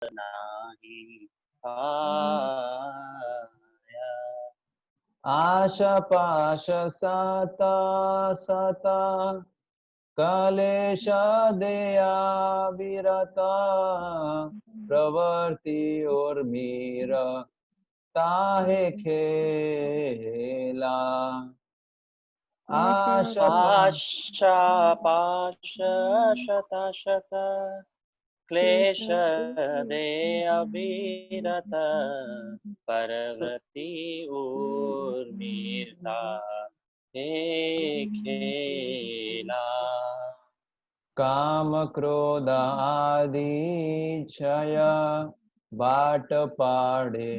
नाही पाया। आशा पाश सता सता कलेश दया विरता प्रवृत्ति और मीर ताहे खेला। आशा आशा पाश शत शत क्लेश दे अविरत परवृत्ति उर्मिता हे खेला। काम क्रोध आदि क्षय बाट पाड़े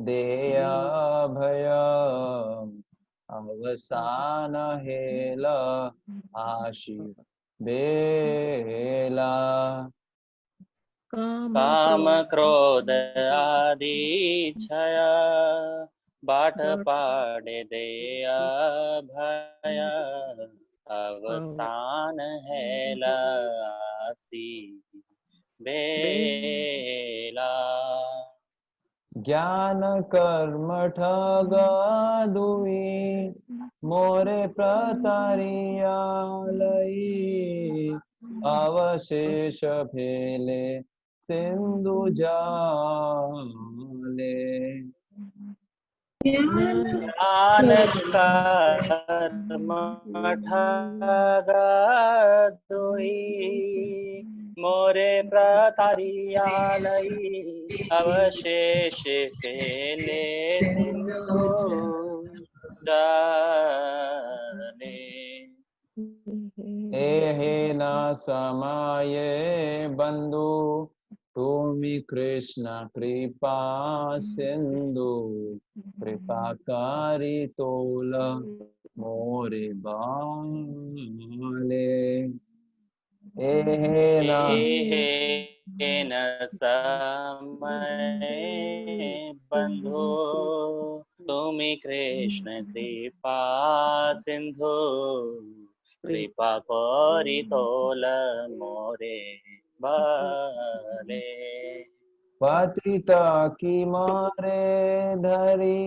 देय भय अवसान हेल आशी बेला। काम क्रोध आदि क्षय बाट पाड़े देय भय अवसान हेल आसी बेला। ज्ञान कर्म ठग दुई मोरे प्रतारिया लई अवशेष फेले सिंधु जाले। ज्ञान कर्म ठग दुई मोरे प्रतारिया लई अवशेष फेले सिंधु जाले। एहे न समाये बंधु तुमी कृष्ण कृपा सिंधु कृपा करी तोल मोरे बाले। एहे न समय बंधु तुमी कृष्ण कृपा सिंधु कृपा करी तोल मोरे बाले। पतित की मारे धरी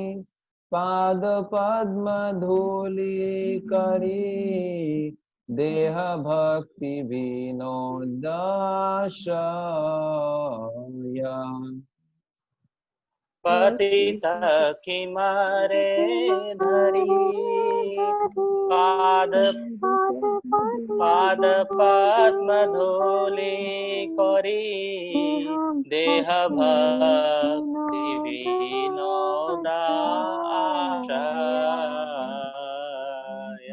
पाद पद्म धूलि करी देह भक्ति विनोदाश्रय। पतित की मारे धरी पाद पद्म धूलि करी देह भक्ति विनोदाश्रय।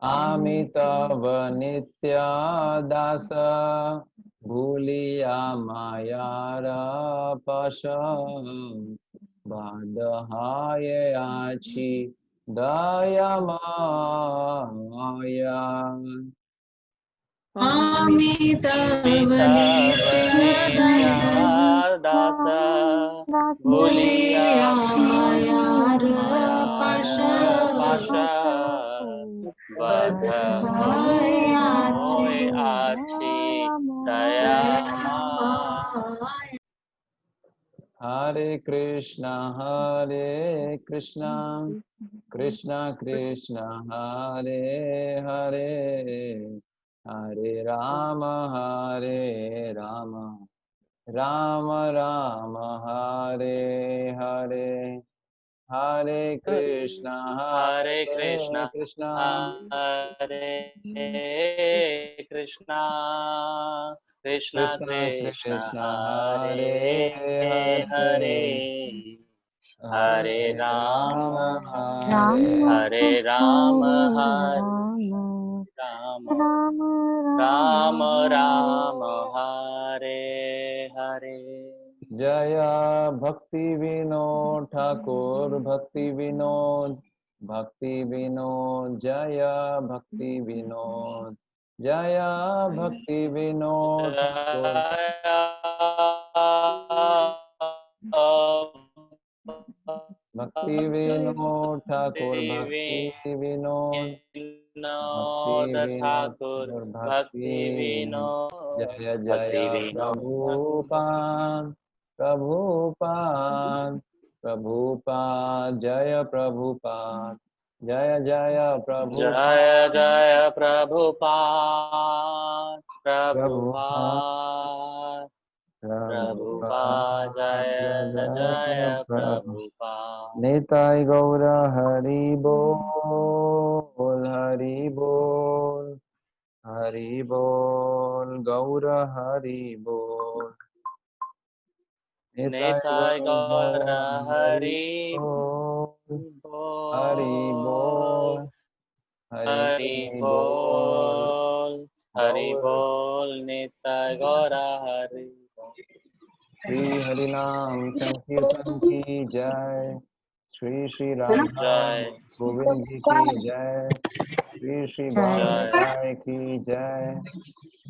आमि तव नित्य दास भूलिया मायार पश बाधहाय आछि दया माया। आमि तव नित्य दास भूलिया मायार पाश बधाय आछि दया माया। हरे कृष्णा कृष्णा कृष्णा हरे हरे हरे राम राम राम हरे हरे। हरे कृष्णा कृष्णा हरे कृष्णा कृष्णा कृष्णा हरे हरे हरे राम हरे राम राम राम हरे हरे। जय भक्ति विनोद ठाकुर भक्ति विनोद जय भक्ति विनोद जय भक्ति विनोद भक्ति विनोद ठाकुर भक्ति विनोद ठाकुर भक्ति विनोद जय जय भक्ति विनोद प्रभुपाद प्रभुपाद प्रभुपाद जय प्रभुपाद जय जय प्रभुपाद जय जय प्रभुपाद प्रभुपाद प्रभुपाद प्रभुपाद जय जय प्रभुपाद निताय गौर हरि बोल हरि बोल हरि बोल गौर हरि बोल निताय गौर हरि बोल हरि बोल हरि बोल हरि बोल निताय गौर हरि बोल श्री हरि नाम संकीर्तन की जय श्री श्री राधा जय गोविंद जी की जय श्री श्री गौर जय निताय की जय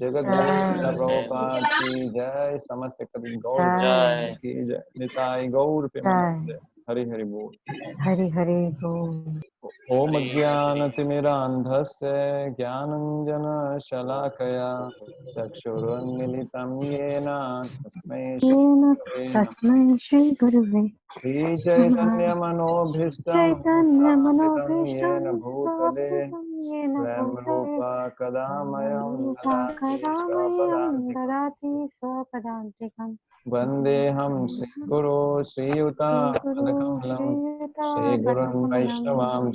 जगत गुरु प्रभुपाद की जय समस्त गौर जय की जय निताय गौर पे जय हरि हरि बोल हरि हरि बोल। ओम हरि अज्ञानतिमिरान्धस्य ज्ञानञ्जनशलाकया चक्षुरुन्मिलितं येन तस्मै श्रीगुरवे नमः तस्मै श्री गुरुवे श्रीचैतन्यमनोभीष्टं स्थापितं येन भूतले येन स्वयं रूप कदा मह्यं ददाति कदामयं स्वपदान्तिकम् ददाति स्वपदान्तिकम् वन्देऽहं श्रीगुरो श्रीयुतापदकमलं श्रीगुरुन् वैष्णवां च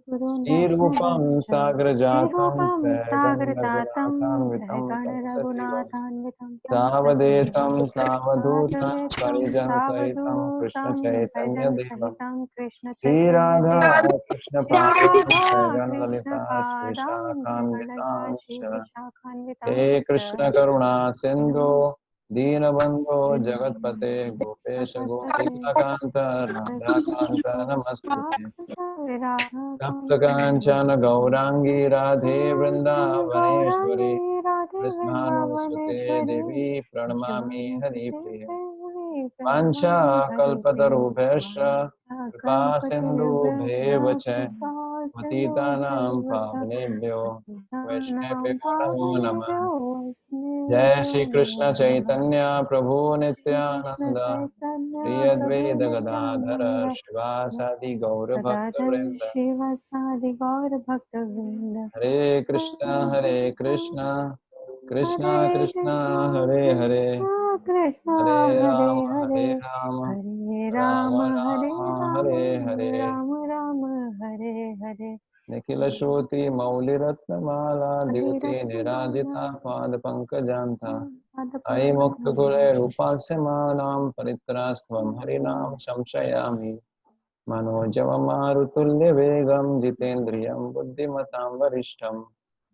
श्रीरूपं साग्रजातं सहगं रघुनाथान्वितं तं सजीवं सावधेतं सावधूतं परिजनसहितं कृष्णचैतन्यदेवं श्रीराधा कृष्णपादान् ललिता श्रीशाखान्वितांश्च हे कृष्ण करुणा सिन्धो दीनबन्धो जगत्पते गोपेश गोपिकान्त राधाकान्त नमस्तुते तप्तकाञ्चन गौराङ्गी राधे वृन्दावनेश्वरी कृष्णानुसुते देवी प्रणमामि हरिप्रिये वाञ्छाकल्पतरुभ्यश्च कृपा सिन्धुभ्येव च पतितानां पावनेभ्यो वैष्णवेभ्यो नमो नमः जय श्री कृष्ण चैतन्य प्रभु नित्यानंद श्री अद्वैत गदाधर शिवासादि गौर भक्तवृंद शिवसादि गौर भक्तवृंद हरे कृष्ण कृष्ण कृष्ण हरे हरे कृष्ण हरे हरे राम हरे राम राम राम हरे हरे राम राम हरे हरे निखिल श्रोति मौलिरत्नमाला द्युति निराजिता पाद पंकजान्ता अयि मुक्तकुले रूपास्य मानां परित्रास्त्वं हरिनाम संशयामि मनोजवमारुतुल्यवेगं जितेन्द्रियं बुद्धिमतां वरिष्ठं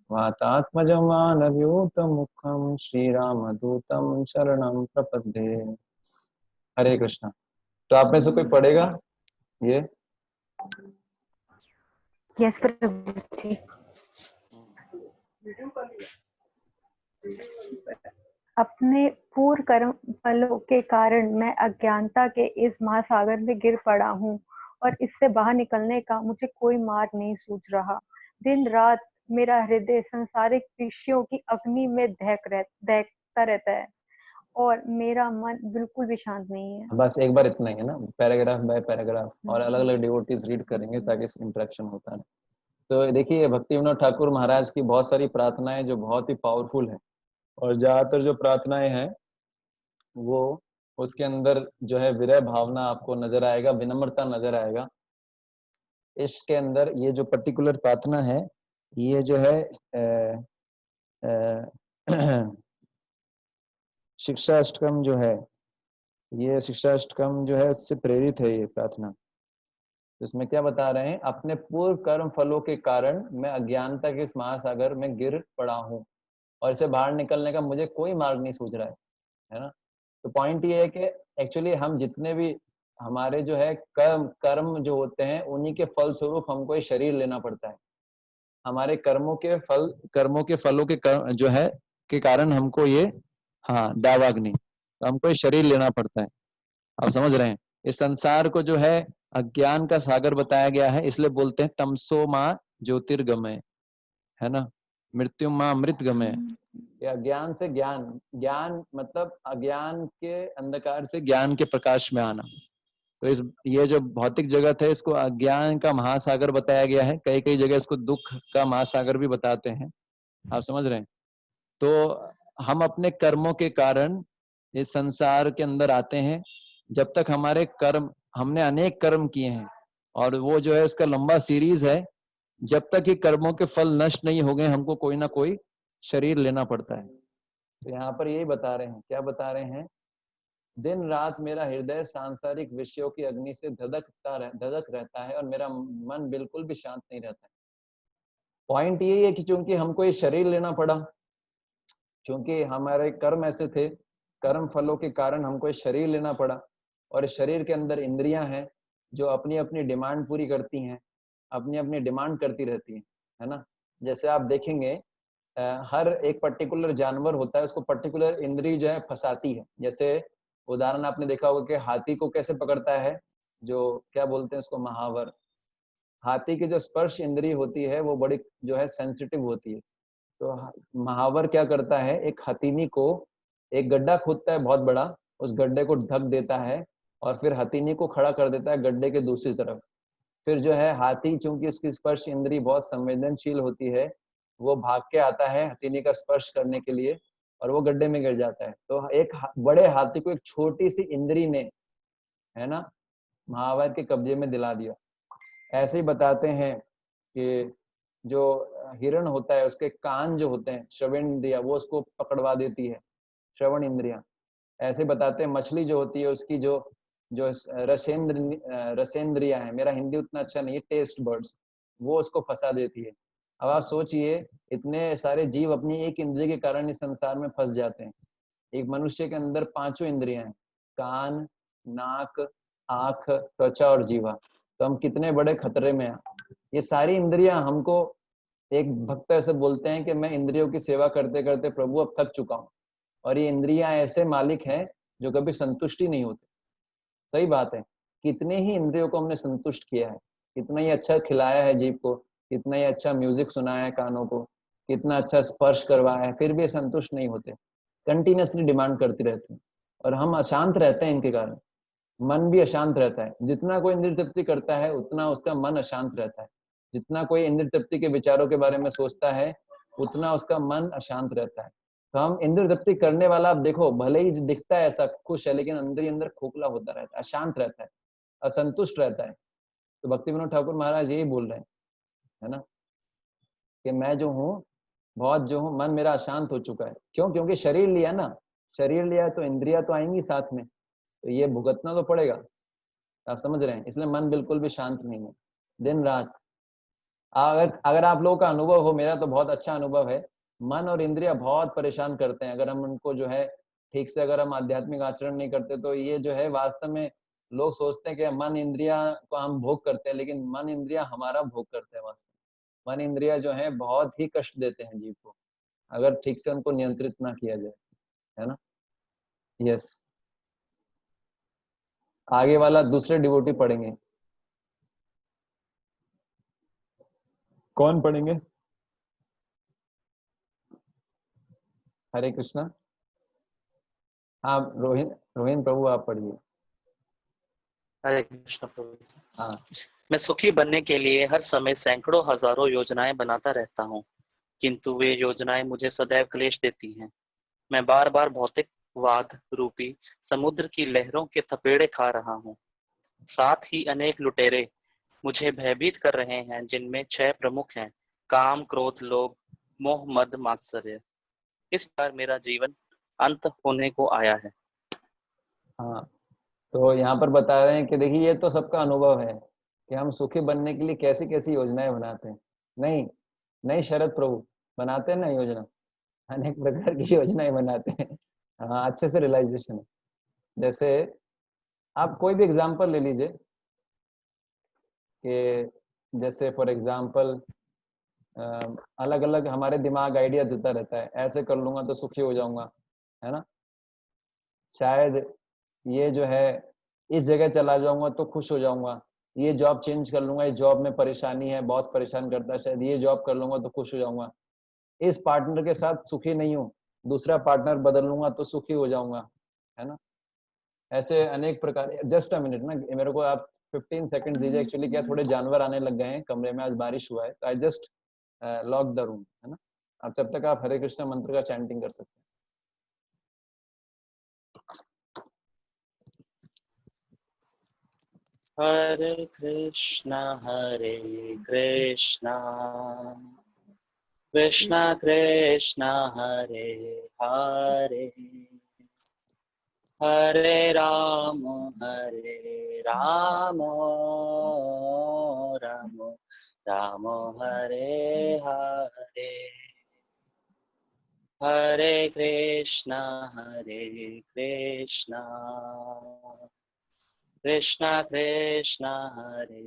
वातात्मजं मानव्यूतमुखं श्रीरामदूतं शरणं प्रपद्ये। हरे कृष्णा। तो आप में से कोई पढ़ेगा ये? यस प्रभु जी। अपने पूर्व कर्म फलों के कारण मैं अज्ञानता के इस महासागर में गिर पड़ा हूँ और इससे बाहर निकलने का मुझे कोई मार्ग नहीं सूझ रहा। दिन रात मेरा हृदय सांसारिक विषयों की अग्नि में दहकता रहता है और मेरा मन बिल्कुल भी शांत नहीं है। बस एक बार इतना ही है ना, पैराग्राफ बाय पैराग्राफ, और अलग अलग डिवोटीज रीड करेंगे ताकि इंटरेक्शन होता है। तो देखिए, भक्ति विनोद ठाकुर महाराज की बहुत सारी प्रार्थनाएं जो बहुत ही पावरफुल है, और ज्यादातर जो प्रार्थनाएं हैं वो उसके अंदर जो है विरह भावना आपको नजर आएगा, विनम्रता नजर आएगा। इसके अंदर ये जो पर्टिकुलर प्रार्थना है ये जो है शिक्षा अष्टकम जो है, ये शिक्षा अष्टकम जो है उससे प्रेरित है ये प्रार्थना। इसमें क्या बता रहे हैं? अपने पूर्व कर्म फलों के कारण मैं अज्ञानता के इस महासागर में गिर पड़ा हूँ और इसे बाहर निकलने का मुझे कोई मार्ग नहीं सूझ रहा है ना। तो पॉइंट ये है कि एक्चुअली हम जितने भी हमारे जो है कर्म जो होते हैं उन्हीं के फल स्वरूप हमको ये शरीर लेना पड़ता है। हमारे कर्मों के फलों के जो है के कारण हमको ये दावाग्नि, तो हमको ये शरीर लेना पड़ता है। आप समझ रहे हैं? इस संसार को जो है अज्ञान का सागर बताया गया है, इसलिए बोलते हैं तमसो माँ ज्योतिर्गमय, है ना। मृत्यु माँ अमृत गमे। ये अज्ञान से ज्ञान, ज्ञान मतलब अज्ञान के अंधकार से ज्ञान के प्रकाश में आना। तो इस ये जो भौतिक जगत है इसको अज्ञान का महासागर बताया गया है, कई कई जगह इसको दुख का महासागर भी बताते हैं, आप समझ रहे हैं। तो हम अपने कर्मों के कारण इस संसार के अंदर आते हैं। जब तक हमारे कर्म, हमने अनेक कर्म किए हैं और वो जो है उसका लंबा सीरीज है, जब तक ये कर्मों के फल नष्ट नहीं हो गए हमको कोई ना कोई शरीर लेना पड़ता है। तो यहाँ पर यही बता रहे हैं, क्या बता रहे हैं, दिन रात मेरा हृदय सांसारिक विषयों की अग्नि से धधक रहता है और मेरा मन बिल्कुल भी शांत नहीं रहता है। पॉइंट यही है कि चूंकि हमको ये शरीर लेना पड़ा, क्योंकि हमारे कर्म ऐसे थे, कर्म फलों के कारण हमको ये शरीर लेना पड़ा, और इस शरीर के अंदर इंद्रियां हैं जो अपनी अपनी डिमांड पूरी करती हैं, अपनी अपनी डिमांड करती रहती हैं, है ना। जैसे आप देखेंगे हर एक पर्टिकुलर जानवर होता है, उसको पर्टिकुलर इंद्री जो है फंसाती है। जैसे उदाहरण आपने देखा होगा कि हाथी को कैसे पकड़ता है, जो क्या बोलते हैं उसको, महावर। हाथी की जो स्पर्श इंद्री होती है वो बड़ी जो है सेंसिटिव होती है। तो महावर क्या करता है, एक हथीनी को एक गड्ढा खोदता है बहुत बड़ा, उस गड्ढे को ढक देता है और फिर हथीनी को खड़ा कर देता है गड्ढे के दूसरी तरफ। फिर जो है हाथी, चूंकि उसकी स्पर्श इंद्री बहुत संवेदनशील होती है, वो भाग के आता है हथीनी का स्पर्श करने के लिए और वो गड्ढे में गिर जाता है। तो एक बड़े हाथी को एक छोटी सी इंद्री ने, है ना, महावर के कब्जे में दिला दिया। ऐसे ही बताते हैं कि जो हिरण होता है उसके कान जो होते हैं, श्रवण इंद्रिया, वो उसको पकड़वा देती है, श्रवण इंद्रिया। ऐसे बताते हैं मछली जो होती है उसकी जो जो रसेंद्रिया है, मेरा हिंदी उतना अच्छा नहीं है, टेस्ट बर्ड्स, वो उसको फंसा देती है। अब आप सोचिए, इतने सारे जीव अपनी एक इंद्रिय के कारण इस संसार में फंस जाते हैं। एक मनुष्य के अंदर 5 इंद्रियां हैं, कान, नाक, आंख, त्वचा और जीवा। तो हम कितने बड़े खतरे में हैं। ये सारी इंद्रियां हमको, एक भक्त ऐसे बोलते हैं कि मैं इंद्रियों की सेवा करते करते प्रभु अब थक चुका हूँ। और ये इंद्रियां ऐसे मालिक हैं जो कभी संतुष्टि नहीं होते। सही बात है, कितने ही इंद्रियों को हमने संतुष्ट किया है, कितना ही अच्छा खिलाया है जीभ को, कितना ही अच्छा म्यूजिक सुनाया है कानों को, कितना अच्छा स्पर्श करवाया है, फिर भी संतुष्ट नहीं होते, कंटिन्यूसली डिमांड करती रहती है। और हम अशांत रहते हैं इनके कारण, मन भी अशांत रहता है। जितना कोई इंद्रिय तृप्ति करता है उतना उसका मन अशांत रहता है। जितना कोई इंद्रिय तृप्ति के विचारों के बारे में सोचता है उतना उसका मन अशांत रहता है। तो हम इंद्रिय तृप्ति करने वाला, आप देखो भले ही दिखता है ऐसा खुश है, लेकिन अंदर ही अंदर खोखला होता रहता है, अशांत रहता है, असंतुष्ट रहता है। तो भक्ति विनोद ठाकुर महाराज यही बोल रहे हैं, है ना, कि मैं जो हूँ बहुत जो हूँ, मन मेरा अशांत हो चुका है। क्यों? क्योंकि शरीर लिया ना, शरीर लिया तो इंद्रिया तो आएंगी साथ में, तो ये भुगतना तो पड़ेगा। आप समझ रहे हैं, इसलिए मन बिल्कुल भी शांत नहीं है दिन रात। अगर अगर आप लोगों का अनुभव हो, मेरा तो बहुत अच्छा अनुभव है, मन और इंद्रिया बहुत परेशान करते हैं। अगर हम उनको जो है ठीक से, अगर हम आध्यात्मिक आचरण नहीं करते तो ये जो है वास्तव में, लोग सोचते हैं कि मन इंद्रिया को हम भोग करते हैं, लेकिन मन इंद्रिया हमारा भोग करते हैं। वास्तव मन इंद्रिया जो है बहुत ही कष्ट देते हैं जीव को, अगर ठीक से उनको नियंत्रित ना किया जाए, है ना। यस, आगे वाला दूसरे डिवोटी पढ़ेंगे। कौन पढ़ेंगे? हरे कृष्णा। हाँ, रोहिन प्रभु आप पढ़िए। हरे कृष्ण प्रभु। हाँ। मैं सुखी बनने के लिए हर समय सैकड़ों हजारों योजनाएं बनाता रहता हूँ, किंतु वे योजनाएं मुझे सदैव क्लेश देती हैं। मैं बार बार भौतिकवाद रूपी समुद्र की लहरों के थपेड़े खा रहा हूँ। साथ ही अनेक लुटेरे मुझे भयभीत कर रहे हैं, जिनमें 6 प्रमुख हैं: काम, क्रोध, लोभ, मोह, मद, मात्सर्य। इस बार मेरा जीवन अंत होने को आया है। हाँ, तो यहाँ पर बता रहे हैं कि देखिए, ये तो सबका अनुभव है कि हम सुखी बनने के लिए कैसी कैसी योजनाएं बनाते हैं। नहीं नहीं, शरद प्रभु बनाते हैं ना योजना, अनेक प्रकार की योजनाएं बनाते हैं। हाँ, अच्छे से रियलाइजेशन है। जैसे आप कोई भी एग्जांपल ले लीजिए, कि जैसे फॉर एग्जांपल अलग अलग हमारे दिमाग आइडिया देता रहता है, ऐसे कर लूंगा तो सुखी हो जाऊंगा, है ना। शायद ये जो है, इस जगह चला जाऊंगा तो खुश हो जाऊंगा, ये जॉब चेंज कर लूंगा, ये जॉब में परेशानी है, बॉस परेशान करता है, शायद ये जॉब कर लूंगा तो खुश हो जाऊंगा। इस पार्टनर के साथ सुखी नहीं हूँ, दूसरा पार्टनर बदल लूंगा तो सुखी हो जाऊंगा, है ना। ऐसे अनेक प्रकार। जस्ट अ मिनट ना, मेरे को आप 15 सेकंड दीजिए। एक्चुअली क्या, थोड़े जानवर आने लग गए हैं कमरे में, आज बारिश हुआ है, तो I just lock the room, है ना। अब जब तक आप हरे कृष्णा मंत्र का चैंटिंग कर सकते हैं। हरे कृष्णा कृष्णा कृष्णा हरे हरे, हरे राम राम राम हरे हरे, हरे कृष्णा कृष्णा कृष्णा हरे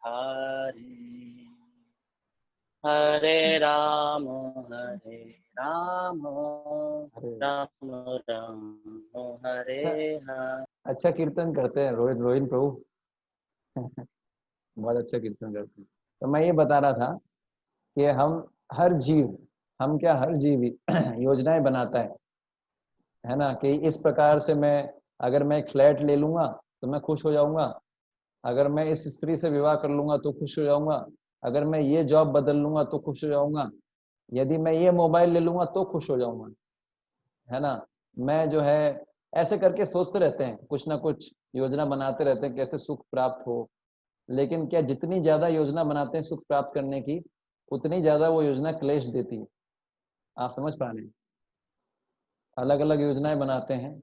हरे, हरे राम राम राम हरे अच्छा, हरे। अच्छा कीर्तन करते हैं रोहित प्रभु। बहुत अच्छा कीर्तन करते हैं। तो मैं ये बता रहा था कि हर जीव हम क्या हर जीव ही योजनाएं बनाता है ना, कि इस प्रकार से मैं, अगर मैं एक फ्लैट ले लूंगा तो मैं खुश हो जाऊंगा, अगर मैं इस स्त्री से विवाह कर लूंगा तो खुश हो जाऊंगा, अगर मैं ये जॉब बदल लूंगा तो खुश हो जाऊंगा, यदि मैं ये मोबाइल ले लूंगा तो खुश हो जाऊंगा, है ना। मैं जो है ऐसे करके सोचते रहते हैं, कुछ ना कुछ योजना बनाते रहते हैं कैसे सुख प्राप्त हो। लेकिन क्या, जितनी ज्यादा योजना बनाते हैं सुख प्राप्त करने की, उतनी ज्यादा वो योजना क्लेश देती है। आप समझ पा रहे हैं, अलग अलग योजनाएं बनाते हैं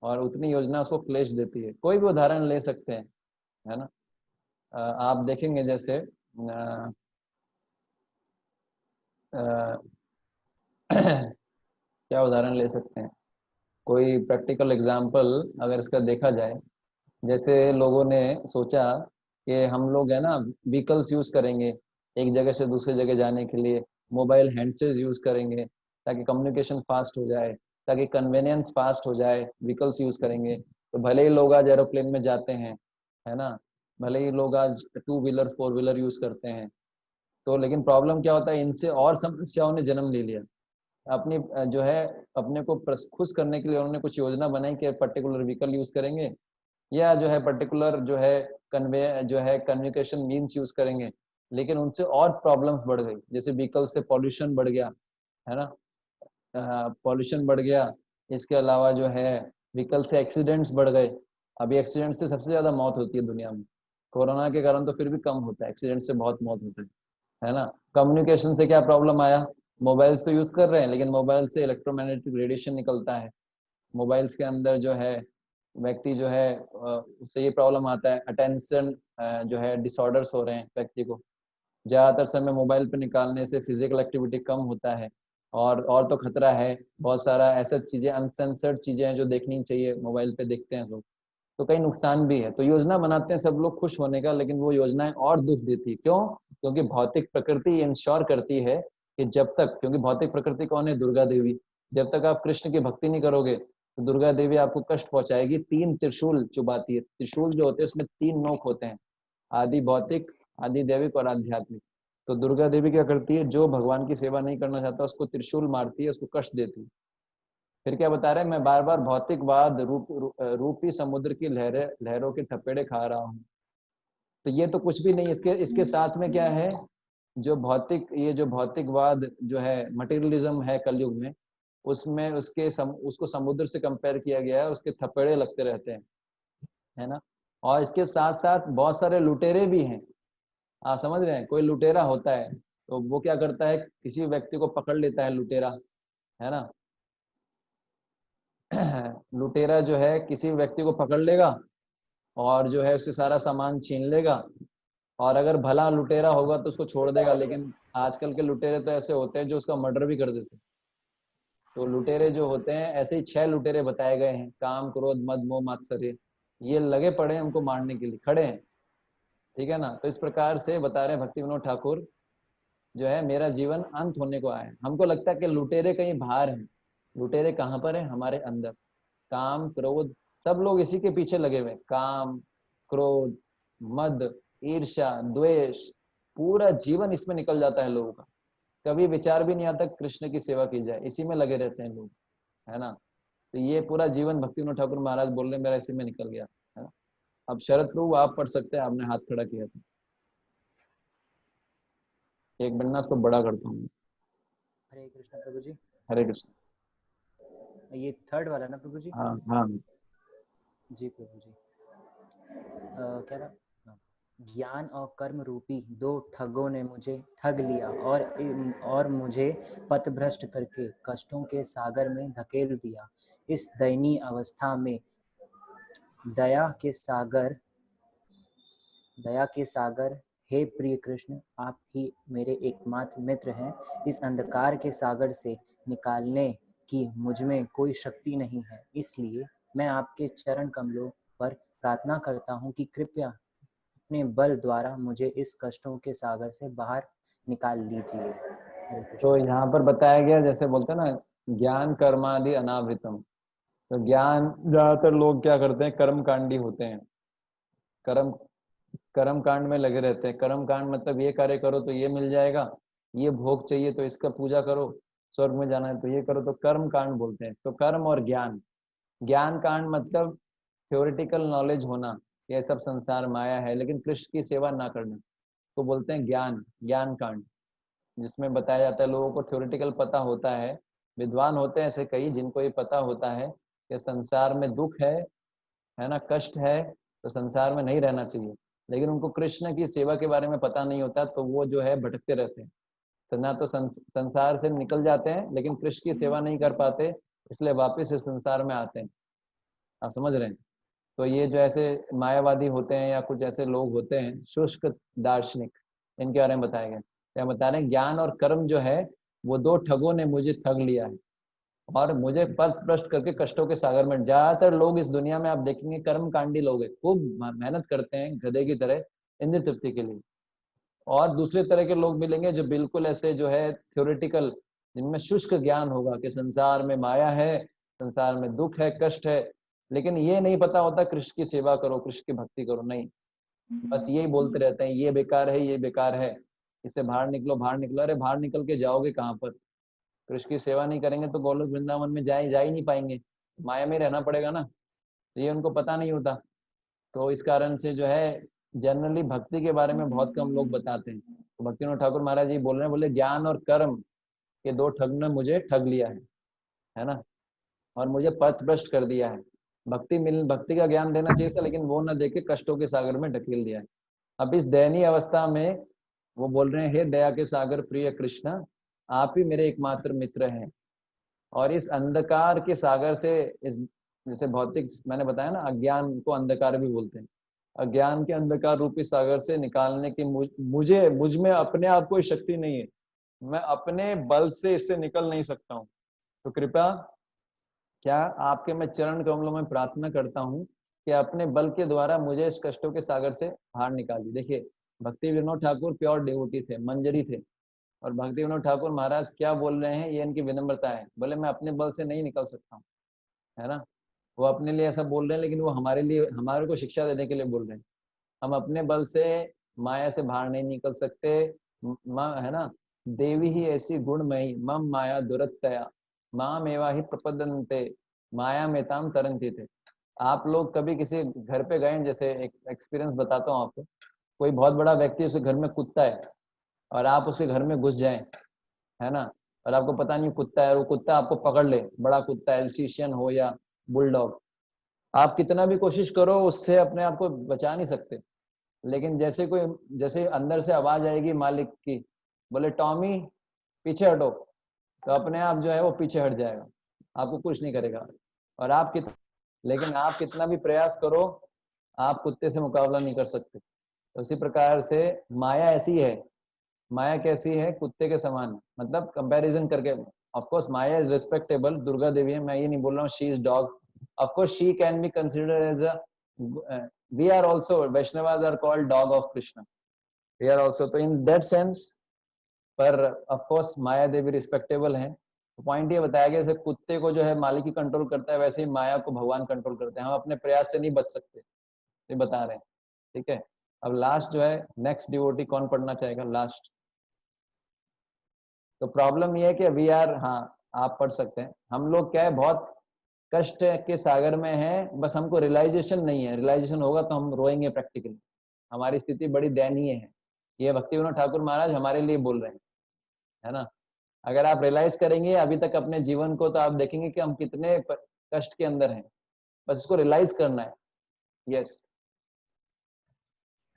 और उतनी योजना उसको क्लेश देती है। कोई भी उदाहरण ले सकते हैं, है ना। आप देखेंगे जैसे अ, क्या उदाहरण ले सकते हैं, कोई प्रैक्टिकल एग्जांपल अगर इसका देखा जाए। जैसे लोगों ने सोचा कि हम लोग है ना व्हीकल्स यूज करेंगे, एक जगह से दूसरी जगह जाने के लिए मोबाइल हैंडसेट यूज करेंगे, ताकि कम्युनिकेशन फास्ट हो जाए, ताकि कन्वीनियंस फास्ट हो जाए, व्हीकल्स यूज करेंगे। तो भले ही लोग आज एरोप्लेन में जाते हैं, है ना, भले ही लोग आज two wheeler four wheeler use करते हैं, तो लेकिन प्रॉब्लम क्या होता है, इनसे और समस्याओं ने जन्म ले लिया। अपनी जो है अपने को खुश करने के लिए उन्होंने कुछ योजना बनाई कि पर्टिकुलर व्हीकल यूज करेंगे, या जो है पर्टिकुलर जो है कम्युनिकेशन मीन्स यूज करेंगे। लेकिन उनसे और प्रॉब्लम्स बढ़ गई, जैसे व्हीकल से पॉल्यूशन बढ़ गया, है ना, पॉल्यूशन बढ़ गया। इसके अलावा जो है व्हीकल से एक्सीडेंट्स बढ़ गए। अभी एक्सीडेंट से सबसे ज्यादा मौत होती है दुनिया में, कोरोना के कारण तो फिर भी कम होता है, एक्सीडेंट से बहुत मौत होता है ना। कम्युनिकेशन से क्या प्रॉब्लम आया, मोबाइल्स तो यूज कर रहे हैं लेकिन मोबाइल से इलेक्ट्रोमैग्नेटिक रेडिएशन निकलता है। मोबाइल्स के अंदर जो है व्यक्ति जो है उससे ये प्रॉब्लम आता है, अटेंशन जो है डिसऑर्डर्स हो रहे हैं व्यक्ति को। ज्यादातर समय मोबाइल पे निकालने से फिजिकल एक्टिविटी कम होता है। और तो खतरा है, बहुत सारा ऐसा चीजें अनसेंसर्ड चीजें हैं जो देखनी चाहिए, मोबाइल पे देखते हैं लोग, तो कई नुकसान भी है। तो योजना बनाते हैं सब लोग खुश होने का, लेकिन वो योजनाएं और दुख देती है। क्यों? क्योंकि भौतिक प्रकृति इंश्योर करती है कि जब तक, क्योंकि भौतिक प्रकृति कौन है, दुर्गा देवी, जब तक आप कृष्ण की भक्ति नहीं करोगे तो दुर्गा देवी आपको कष्ट पहुंचाएगी। 3 त्रिशूल चुबाती है। त्रिशूल जो होते हैं उसमें 3 नोक होते हैं, आदि भौतिक, आदि दैविक और आध्यात्मिक। तो दुर्गा देवी क्या करती है, जो भगवान की सेवा नहीं करना चाहता उसको त्रिशूल मारती है, उसको कष्ट देती है। फिर क्या बता रहे हैं, मैं बार बार भौतिकवाद रूपी समुद्र की लहरों के थपेड़े खा रहा हूँ। तो ये तो कुछ भी नहीं, इसके इसके साथ में क्या है, जो भौतिकवाद जो है मटेरियलिज्म है कलयुग में, उसमें उसको समुद्र से कंपेयर किया गया है, उसके थपेड़े लगते रहते हैं, है ना। और इसके साथ साथ बहुत सारे लुटेरे भी हैं। आप समझ रहे हैं, कोई लुटेरा होता है तो वो क्या करता है, किसी व्यक्ति को पकड़ लेता है लुटेरा, है ना। लुटेरा जो है किसी व्यक्ति को पकड़ लेगा और जो है उससे सारा सामान छीन लेगा, और अगर भला लुटेरा होगा तो उसको छोड़ देगा। लेकिन आजकल के लुटेरे तो ऐसे होते हैं जो उसका मर्डर भी कर देते हैं। तो लुटेरे जो होते हैं, ऐसे ही 6 लुटेरे बताए गए हैं, काम क्रोध मद मोह मात्सर्य, ये लगे पड़े हैं हमको मारने के लिए, खड़े हैं, ठीक है ना। तो इस प्रकार से बता रहे हैं भक्ति विनोद ठाकुर, जो है मेरा जीवन अंत होने को आया है। हमको लगता है कि लुटेरे कहीं बाहर हैं, लुटेरे कहाँ पर हैं, हमारे अंदर। काम क्रोध, सब लोग इसी के पीछे लगे हुए, काम क्रोध मद ईर्ष्या द्वेष, पूरा जीवन इसमें निकल जाता है लोगों का। कभी विचार भी नहीं आता कृष्ण की सेवा की जाए, इसी में लगे रहते हैं लोग, है ना। तो ये पूरा जीवन भक्ति विनोद ठाकुर महाराज बोल रहे मेरा इसी में निकल गया, है ना। अब शरद प्रभु आप पढ़ सकते हैं, आपने हाथ खड़ा किया था। एक मिनट ना उसको बड़ा करता हूँ। हरे कृष्ण प्रभु जी। हरे कृष्ण। ये थर्ड वाला ना प्रभु जी? हाँ हाँ। जी प्रभु जी। क्या था? ज्ञान और कर्म रूपी दो ठगों ने मुझे ठग लिया और मुझे पथभ्रष्ट करके कष्टों के सागर में धकेल दिया। इस दयनीय अवस्था में दया के सागर हे प्रिय कृष्ण, आप ही मेरे एकमात्र मित्र हैं। इस अंधकार के सागर से निकालने की मुझमें कोई शक्ति नहीं है, इसलिए मैं आपके चरण कमलों पर प्रार्थना करता हूँ कि कृपया अपने बल द्वारा मुझे इस कष्टों के सागर से बाहर निकाल लीजिए। तो यहाँ पर बताया गया, जैसे बोलते हैं ना, ज्ञान कर्मादि अनावृतम। तो ज्ञान, ज्यादातर लोग क्या करते हैं, कर्म कांडी होते हैं, कर्म कांड में लगे रहते हैं। कर्म कांड मतलब ये कार्य करो तो ये मिल जाएगा, ये भोग चाहिए तो इसका पूजा करो, स्वर्ग में जाना है तो ये करो, तो कर्म कांड बोलते हैं। तो कर्म और ज्ञान, ज्ञान कांड मतलब थ्योरेटिकल नॉलेज होना, यह सब संसार माया है, लेकिन कृष्ण की सेवा ना करना, तो बोलते हैं ज्ञान कांड, जिसमें बताया जाता है लोगों को थ्योरेटिकल पता होता है, विद्वान होते हैं ऐसे कई जिनको ये पता होता है कि संसार में दुख है ना, कष्ट है, तो संसार में नहीं रहना चाहिए, लेकिन उनको कृष्ण की सेवा के बारे में पता नहीं होता, तो वो जो है भटकते रहते हैं। तो ना तो संसार से निकल जाते हैं, लेकिन कृष्ण की सेवा नहीं कर पाते, इसलिए वापस इस संसार में आते हैं। आप समझ रहे हैं। तो ये जो ऐसे मायावादी होते हैं या कुछ ऐसे लोग होते हैं शुष्क दार्शनिक, इनके बारे में बताया गया। क्या बता रहे हैं, ज्ञान और कर्म जो है वो दो ठगों ने मुझे ठग लिया है और मुझे पथ भ्रष्ट करके कष्टों के सागर में। ज्यादातर लोग इस दुनिया में आप देखेंगे कर्म कांडी लोग हैं, खूब मेहनत करते हैं गधे की तरह इंद्र तृप्ति के लिए। और दूसरे तरह के लोग मिलेंगे जो बिल्कुल ऐसे जो है थ्योरेटिकल, जिनमें शुष्क ज्ञान होगा कि संसार में माया है, संसार में दुख है, कष्ट है, लेकिन ये नहीं पता होता कृष्ण की सेवा करो, कृष्ण की भक्ति करो, नहीं, बस यही बोलते रहते हैं ये बेकार है, ये बेकार है, इससे बाहर निकलो, बाहर निकलो। अरे बाहर निकल के जाओगे कहाँ पर? कृष्ण की सेवा नहीं करेंगे तो गोलोक वृंदावन में जा ही नहीं पाएंगे, माया में रहना पड़ेगा ना। तो ये उनको पता नहीं होता। तो इस कारण से जो है जनरली भक्ति के बारे में बहुत कम लोग बताते हैं। तो भक्ति विनोद ठाकुर महाराज जी बोल रहे हैं, बोले ज्ञान और कर्म के दो ठग ने मुझे ठग लिया है ना, और मुझे पथ भ्रष्ट कर दिया है। भक्ति का ज्ञान देना चाहिए था, लेकिन वो न देके कष्टों के सागर में ढकेल दिया है। अब इस दयनीय अवस्था में वो बोल रहे हैं, हे दया के सागर प्रिय कृष्ण, आप ही मेरे एकमात्र मित्र हैं। और इस अंधकार के सागर से, इस जैसे भौतिक मैंने बताया ना, अज्ञान को अंधकार भी बोलते हैं, अज्ञान के अंधकार रूपी सागर से निकालने की मुझ में अपने आप कोई शक्ति नहीं है, मैं अपने बल से इससे निकल नहीं सकता हूँ। तो कृपया क्या आपके मैं चरण कमलों में प्रार्थना करता हूँ कि अपने बल के द्वारा मुझे इस कष्टों के सागर से बाहर निकालिए। देखिए भक्ति विनोद ठाकुर प्योर डिवोटी थे, मंजरी थे, और भक्ति विनोद ठाकुर महाराज क्या बोल रहे हैं, ये इनकी विनम्रता है। बोले मैं अपने बल से नहीं निकल सकता हूँ, है ना। वो अपने लिए ऐसा बोल रहे हैं, लेकिन वो हमारे लिए, हमारे को शिक्षा देने के लिए बोल रहे हैं। हम अपने बल से माया से बाहर नहीं निकल सकते, है ना। देवी ही ऐसी गुणमयी मम माया दुरत्तया माम एवा ही प्रपदन्ते माया में ताम तरंती थे। आप लोग कभी किसी घर पे गए, जैसे एक एक्सपीरियंस बताता हूँ आपको। कोई बहुत बड़ा व्यक्ति, उसके घर में कुत्ता है, और आप उसके घर में घुस जाएं, है ना, और आपको पता नहीं कुत्ता है, वो कुत्ता आपको पकड़ ले, बड़ा कुत्ता एल्सीशियन हो या बुलडॉग, आप कितना भी कोशिश करो उससे अपने आप को बचा नहीं सकते। लेकिन जैसे अंदर से आवाज आएगी मालिक की, बोले टॉमी पीछे हटो, तो अपने आप जो है वो पीछे हट जाएगा, आपको कुछ नहीं करेगा। और लेकिन आप कितना भी प्रयास करो, आप कुत्ते से मुकाबला नहीं कर सकते। तो उसी प्रकार से माया ऐसी है, माया कैसी है, कुत्ते के समान है, मतलब कंपैरिजन करके। Of course Maya is respectable, Durga देवी है, मैं ये नहीं बोल रहा हूँ she is dog, of course she can be considered as a, we are also, Vaishnavas are called dog of Krishna, we are also, तो in that sense, पर of course Maya Devi respectable है। तो point ये बताया गया, जैसे कुत्ते को जो है मालिक ही कंट्रोल करता है, वैसे ही माया को भगवान कंट्रोल करते हैं, हम अपने प्रयास से नहीं बच सकते, ये बता रहे हैं। ठीक है, अब लास्ट जो है नेक्स्ट डिवोटी कौन पढ़ना चाहेगा लास्ट? तो प्रॉब्लम ये है कि वी आर, हाँ आप पढ़ सकते हैं, हम लोग क्या है बहुत कष्ट के सागर में हैं, बस हमको रियलाइजेशन नहीं है। रियलाइजेशन होगा तो हम रोएंगे प्रैक्टिकली। हमारी स्थिति बड़ी दयनीय है। ये भक्ति विनोद ठाकुर महाराज हमारे लिए बोल रहे हैं, है ना। अगर आप रियलाइज करेंगे अभी तक अपने जीवन को, तो आप देखेंगे कि हम कितने कष्ट के अंदर हैं। बस इसको रियलाइज करना है। यस।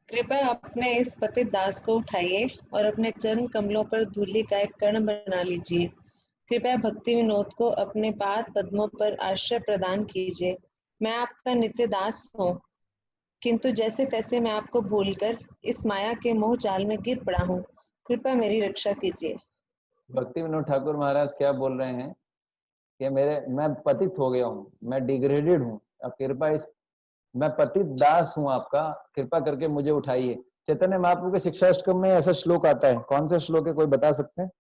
कृपया अपने इस पतित दास को उठाइए और अपने चरण कमलों पर धूलि का एक कण बना लीजिए। कृपया भक्ति विनोद को अपने पाद पद्मों पर आश्रय प्रदान कीजिए। मैं आपका नित्य दास हूँ, किंतु जैसे तैसे मैं आपको भूलकर इस माया के मोह जाल में गिर पड़ा हूँ। कृपया मेरी रक्षा कीजिए। भक्ति विनोद ठाकुर महाराज क्या बोल रहे हैं कि मैं पतित हो गया हूँ, मैं डिग्रेडेड हूँ, अब कृपया इस, मैं पतित दास हूँ आपका, कृपा करके मुझे उठाइए। चैतन्य महाप्रभु के शिक्षाष्टकम में ऐसा श्लोक आता है, कौन सा श्लोक है, कोई बता सकते हैं?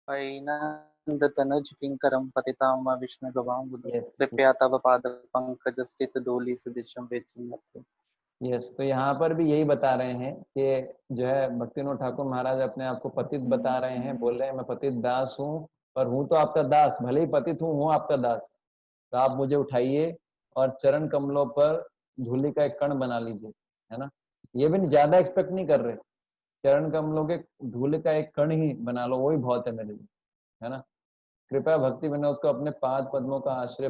नंद तनुज किंकरम पतिताम विष्णु गवाम बुध यस, कृपया तव पाद पंकज स्थित धूलि सदृशम वेचिन्नते। यस। तो यहाँ पर भी यही बता रहे हैं कि जो है भक्ति विनोद ठाकुर महाराज अपने आप को पतित बता रहे हैं, बोल रहे हैं मैं पतित दास हूँ, पर हूँ तो आपका दास, भले ही पतित हूँ आपका दास। तो आप मुझे उठाइए और चरण कमलों पर धूलि का एक कण बना लीजिए, है ना। ये भी ज्यादा एक्सपेक्ट नहीं कर रहे, चरण कमलों के धूलि का एक कण ही बना लो, वही बहुत है मेरे लिए, है ना। कृपया भक्ति विनोद को अपने पाद पद्मों का आश्रय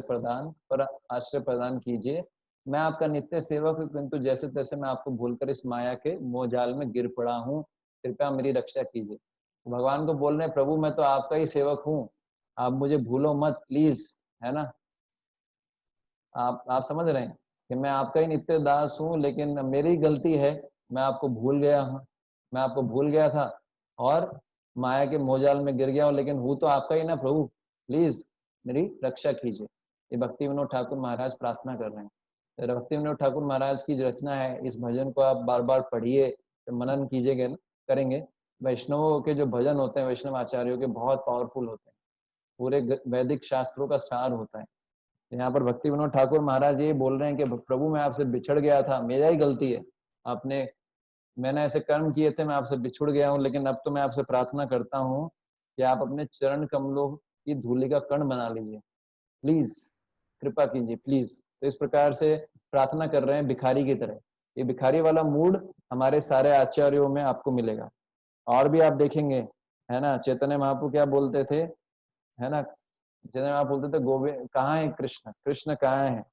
प्रदान कीजिए। मैं आपका नित्य सेवक हूँ, किंतु जैसे तैसे मैं आपको भूलकर इस माया के मोहजाल में गिर पड़ा हूँ। कृपया मेरी रक्षा कीजिए। भगवान को बोल रहे हैं प्रभु मैं तो आपका ही सेवक हूँ, आप मुझे भूलो मत प्लीज, है ना। आप समझ रहे हैं कि मैं आपका ही नित्य दास हूँ, लेकिन मेरी गलती है, मैं आपको भूल गया हूँ, मैं आपको भूल गया था और माया के मोहजाल में गिर गया हूँ, लेकिन हूँ तो आपका ही ना प्रभु, प्लीज मेरी रक्षा कीजिए। ये भक्ति विनोद ठाकुर महाराज प्रार्थना कर रहे हैं। तो भक्ति विनोद ठाकुर महाराज की जो रचना है, इस भजन को आप बार बार पढ़िए, तो मनन कीजिएगा, करेंगे। वैष्णवों के जो भजन होते हैं, वैष्णव आचार्यों के, बहुत पावरफुल होते हैं, पूरे वैदिक शास्त्रों का सार होता है। यहाँ पर भक्ति विनोद ठाकुर महाराज ये बोल रहे हैं कि प्रभु मैं आपसे बिछड़ गया था, मेरा ही गलती है, मैंने ऐसे कर्म किए थे, मैं आपसे बिछुड़ गया हूँ, लेकिन अब तो मैं आपसे प्रार्थना करता हूँ कि आप अपने चरण कमलों की धूलि का कण बना लीजिए, प्लीज कृपा कीजिए प्लीज। तो इस प्रकार से प्रार्थना कर रहे हैं भिखारी की तरह। ये भिखारी वाला मूड हमारे सारे आचार्यों में आपको मिलेगा। और भी आप देखेंगे, है ना, चैतन्य महाप्रभु क्या बोलते थे, है ना, चैतन्य महाप्रभु बोलते थे गोविंद कहाँ है कृष्ण, कृष्ण कहाँ है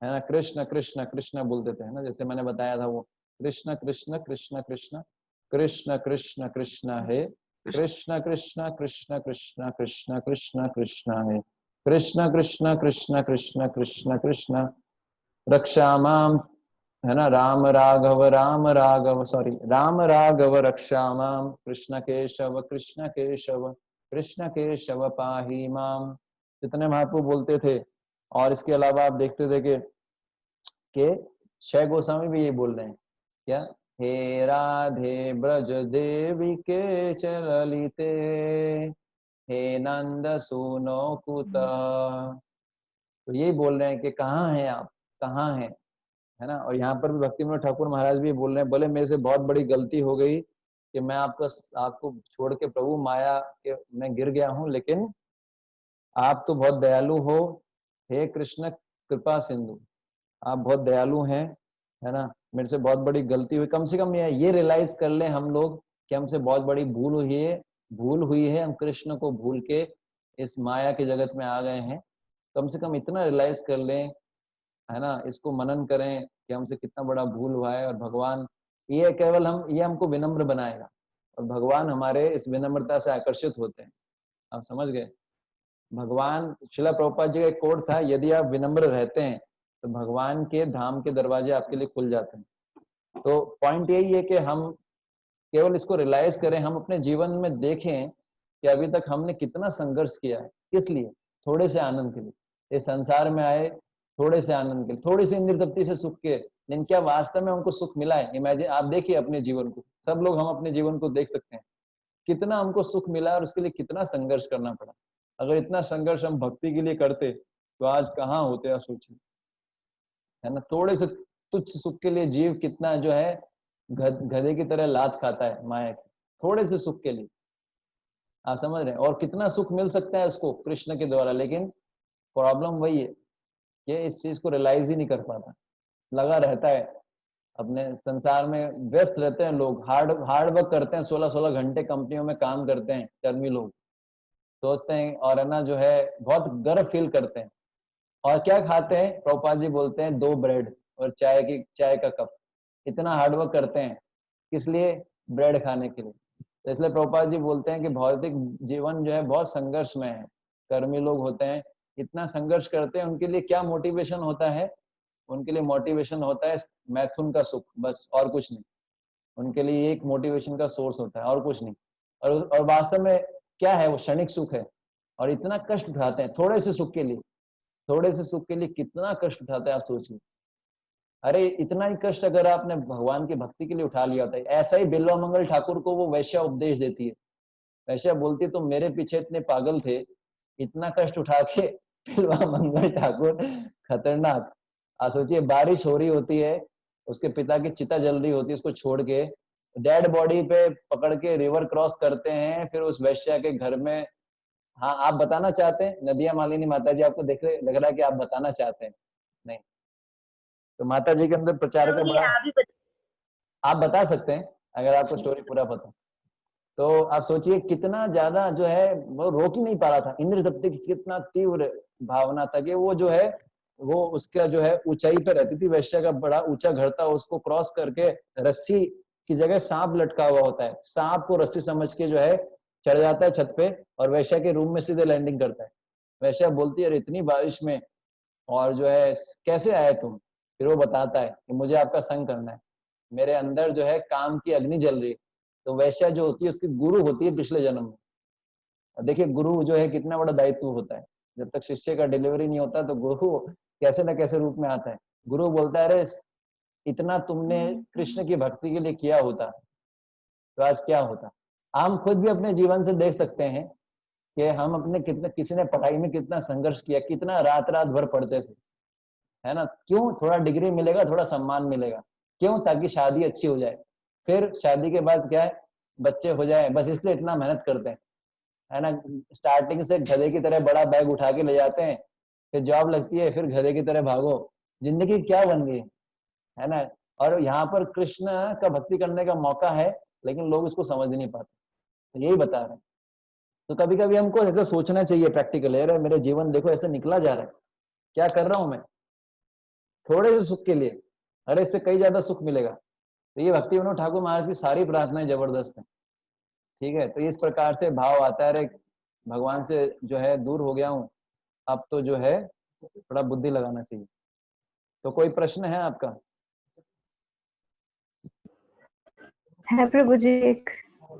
ना, कृष्ण कृष्ण कृष्ण बोलते थे, है ना, जैसे मैंने बताया था वो कृष्ण कृष्ण कृष्ण कृष्ण कृष्ण कृष्ण कृष्ण है, कृष्ण कृष्ण कृष्ण कृष्ण कृष्ण कृष्ण कृष्ण है, कृष्ण कृष्ण कृष्ण कृष्ण कृष्ण कृष्ण रक्षा माम, है ना, राम राघव सॉरी राम राघव रक्षा माम, कृष्ण केशव कृष्ण केशव पाही माम, जितने महाप्रभु बोलते थे। और इसके अलावा आप देखते थे कि छह गोस्वामी भी ये बोल रहे हैं क्या, हे राधे ब्रज देवी के चललिते, हे नंद सुनो कुत, तो यही बोल रहे हैं कि कहाँ हैं आप, कहाँ हैं, है ना। और यहाँ पर भी भक्ति विनोद ठाकुर महाराज भी बोल रहे हैं, बोले मेरे से बहुत बड़ी गलती हो गई कि मैं आपको छोड़ के प्रभु माया के मैं गिर गया हूँ, लेकिन आप तो बहुत दयालु हो, हे कृष्ण कृपा सिंधु, आप बहुत दयालु हैं, है ना, मेरे से बहुत बड़ी गलती हुई। कम से कम ये रियलाइज कर ले हम लोग कि हमसे बहुत बड़ी भूल हुई है, हम कृष्ण को भूल के इस माया के जगत में आ गए हैं। कम से कम इतना रियलाइज कर लें, है ना, इसको मनन करें कि हमसे कितना बड़ा भूल हुआ है। और भगवान ये हमको विनम्र बनाएगा, और भगवान हमारे इस विनम्रता से आकर्षित होते हैं। आप समझ गए, भगवान, शिला प्रभुपाद जी का एक कोट था, यदि आप विनम्र रहते हैं तो भगवान के धाम के दरवाजे आपके लिए खुल जाते हैं। तो पॉइंट यही है कि हम केवल इसको रियलाइज करें, हम अपने जीवन में देखें कि अभी तक हमने कितना संघर्ष किया है, किस लिए, थोड़े से आनंद के लिए। इस संसार में आए थोड़े से आनंद के लिए, थोड़ी सी इंद्रिय तृप्ति से सुख के, लेकिन क्या वास्तव में हमको सुख मिला है? इमेजिन, आप देखिए अपने जीवन को, सब लोग हम अपने जीवन को देख सकते हैं, कितना हमको सुख मिला और उसके लिए कितना संघर्ष करना पड़ा। अगर इतना संघर्ष हम भक्ति के लिए करते तो आज कहाँ होते, आप सोचिए, है ना। थोड़े से तुच्छ सुख के लिए जीव कितना जो है गधे की तरह लात खाता है माया की, थोड़े से सुख के लिए। आप समझ रहे हैं? और कितना सुख मिल सकता है उसको कृष्ण के द्वारा, लेकिन प्रॉब्लम वही है कि इस चीज को रियलाइज ही नहीं कर पाता, लगा रहता है अपने संसार में, व्यस्त रहते हैं लोग, हार्ड वर्क करते हैं, 16-16 घंटे कंपनियों में काम करते हैं कर्मी लोग, सोचते हैं और है ना जो है बहुत गर्व फील करते हैं। और क्या खाते हैं? प्रभुपाद जी बोलते हैं 2 ब्रेड और चाय का कप। इतना हार्डवर्क करते हैं किस लिए? ब्रेड खाने के लिए। तो इसलिए प्रभुपाद जी बोलते हैं कि भौतिक जीवन जो है बहुत संघर्षमय है, कर्मी लोग होते हैं, इतना संघर्ष करते हैं, उनके लिए क्या मोटिवेशन होता है? उनके लिए मोटिवेशन होता है मैथुन का सुख, बस, और कुछ नहीं। उनके लिए एक मोटिवेशन का सोर्स होता है और कुछ नहीं। और वास्तव में क्या है? वो क्षणिक सुख है। और इतना कष्ट उठाते हैं थोड़े से सुख के लिए, थोड़े से सुख के लिए कितना कष्ट उठाते हैं आप सोचिए। अरे इतना ही कष्ट अगर आपने भगवान की भक्ति के लिए उठा लिया होता है। ऐसा ही बिल्वा मंगल ठाकुर को वो वैश्या उपदेश देती है। वैश्या बोलती है तुम मेरे पीछे इतने पागल थे, इतना कष्ट उठा के बिल्वा मंगल ठाकुर, खतरनाक। आप सोचिए बारिश हो रही होती है, उसके पिता की चिता जल रही होती है, उसको छोड़ के डेड बॉडी पे पकड़ के रिवर क्रॉस करते हैं, फिर उस वैश्या के घर में। हाँ, आप बताना चाहते हैं नदिया मालिनी माता जी, आपको देख लग रहा है कि आप बताना चाहते हैं? नहीं, तो माता जी के अंदर प्रचार का बड़ा, आप बता सकते हैं अगर आपको स्टोरी पूरा पता। तो आप सोचिए कितना ज्यादा जो है वो रोक ही नहीं पा रहा था। इंद्र दत्त की कितना तीव्र भावना था कि वो जो है वो उसका जो है ऊंचाई पे रहती थी, वैश्या का बड़ा ऊंचा घर था, उसको क्रॉस करके रस्सी की जगह सांप लटका हुआ होता है, सांप को रस्सी समझ के जो है चढ़ जाता है छत पे और वैश्या के रूम में सीधे लैंडिंग करता है। वैश्या बोलती है अरे इतनी बारिश में और जो है कैसे आए तुम? फिर वो बताता है कि मुझे आपका संग करना है, मेरे अंदर जो है काम की अग्नि जल रही है। तो वैश्या जो होती है उसकी गुरु होती है पिछले जन्म में। देखिए गुरु जो है कितना बड़ा दायित्व होता है, जब तक शिष्य का डिलीवरी नहीं होता तो गुरु कैसे न कैसे रूप में आता है। गुरु बोलता है अरे इतना तुमने कृष्ण की भक्ति के लिए किया होता तो आज क्या होता। हम खुद भी अपने जीवन से देख सकते हैं कि हम अपने कितने, किसी ने पढ़ाई में कितना संघर्ष किया, कितना रात रात भर पढ़ते थे, है ना? क्यों? थोड़ा डिग्री मिलेगा, थोड़ा सम्मान मिलेगा, क्यों? ताकि शादी अच्छी हो जाए, फिर शादी के बाद क्या है, बच्चे हो जाए, बस इसलिए इतना मेहनत करते हैं, है ना? स्टार्टिंग से गधे की तरह बड़ा बैग उठा के ले जाते हैं, फिर जॉब लगती है, फिर गधे की तरह भागो, जिंदगी क्या बन गई, है ना? और यहाँ पर कृष्ण का भक्ति करने का मौका है, लेकिन लोग उसको समझ नहीं पाते, तो यही बता रहे हैं। तो कभी कभी हमको ऐसा सोचना चाहिए प्रैक्टिकली, अरे मेरे जीवन देखो ऐसे निकला जा रहा है, क्या कर रहा हूं मैं थोड़े से सुख के लिए, अरे इससे कई ज्यादा सुख मिलेगा। तो ये भक्ति विनोद ठाकुर महाराज की सारी प्रार्थनाएं जबरदस्त है, ठीक है? तो इस प्रकार से भाव आता है, अरे भगवान से जो है दूर हो गया हूँ, अब तो जो है थोड़ा बुद्धि लगाना चाहिए। तो कोई प्रश्न है आपका? है प्रभु जी एक।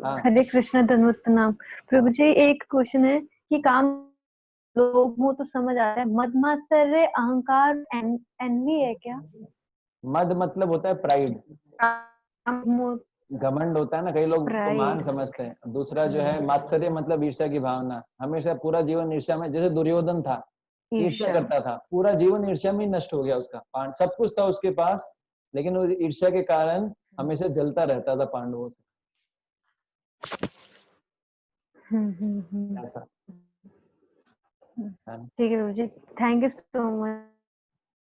हाँ, हरे कृष्ण धन्वंत नाम। प्रभु जी एक क्वेश्चन है कि काम लोग हो तो समझ आ रहा है, मद मात्सर्य अहंकार एनवी है क्या? मद मतलब होता है प्राइड, घमंड होता है ना, कई लोग को महान प्राइड। समझते हैं। दूसरा जो है मात्सर्य मतलब ईर्ष्या की भावना, हमेशा पूरा जीवन ईर्ष्या में, जैसे दुर्योधन था, ईर्ष्या करता था, पूरा जीवन ईर्ष्या में ही नष्ट हो गया उसका। सब कुछ था उसके पास, लेकिन वो ईर्ष्या के कारण हमेशा जलता रहता था पांडवों से, ऐसा है। ठीक है प्रभु जी, थैंक यू सो मच।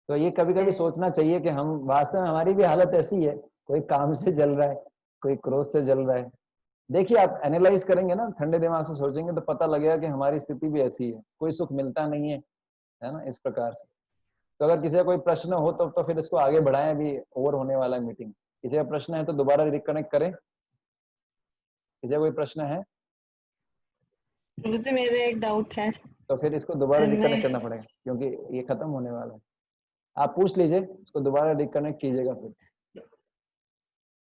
तो ये कभी कभी सोचना चाहिए कि हम वास्तव में, हमारी भी हालत ऐसी है, कोई काम से जल रहा है, कोई क्रोध से जल रहा है। देखिए आप एनालाइज करेंगे ना, ठंडे दिमाग से सोचेंगे तो पता लगेगा कि हमारी स्थिति भी ऐसी है, कोई सुख मिलता नहीं है ना, इस प्रकार से। तो अगर किसी का कोई प्रश्न हो तो फिर इसको आगे बढ़ाएं, अभी ओवर होने वाला है मीटिंग। किसी का प्रश्न है तो दोबारा रिकनेक्ट करें। किसी का कोई प्रश्न है प्रभु जी मेरा एक डाउट है। तो फिर इसको दोबारा मैं रिकनेक्ट करना पड़ेगा, क्योंकि ये खत्म होने वाला है। आप पूछ लीजिए, इसको दोबारा रिकनेक्ट कीजिएगा फिर।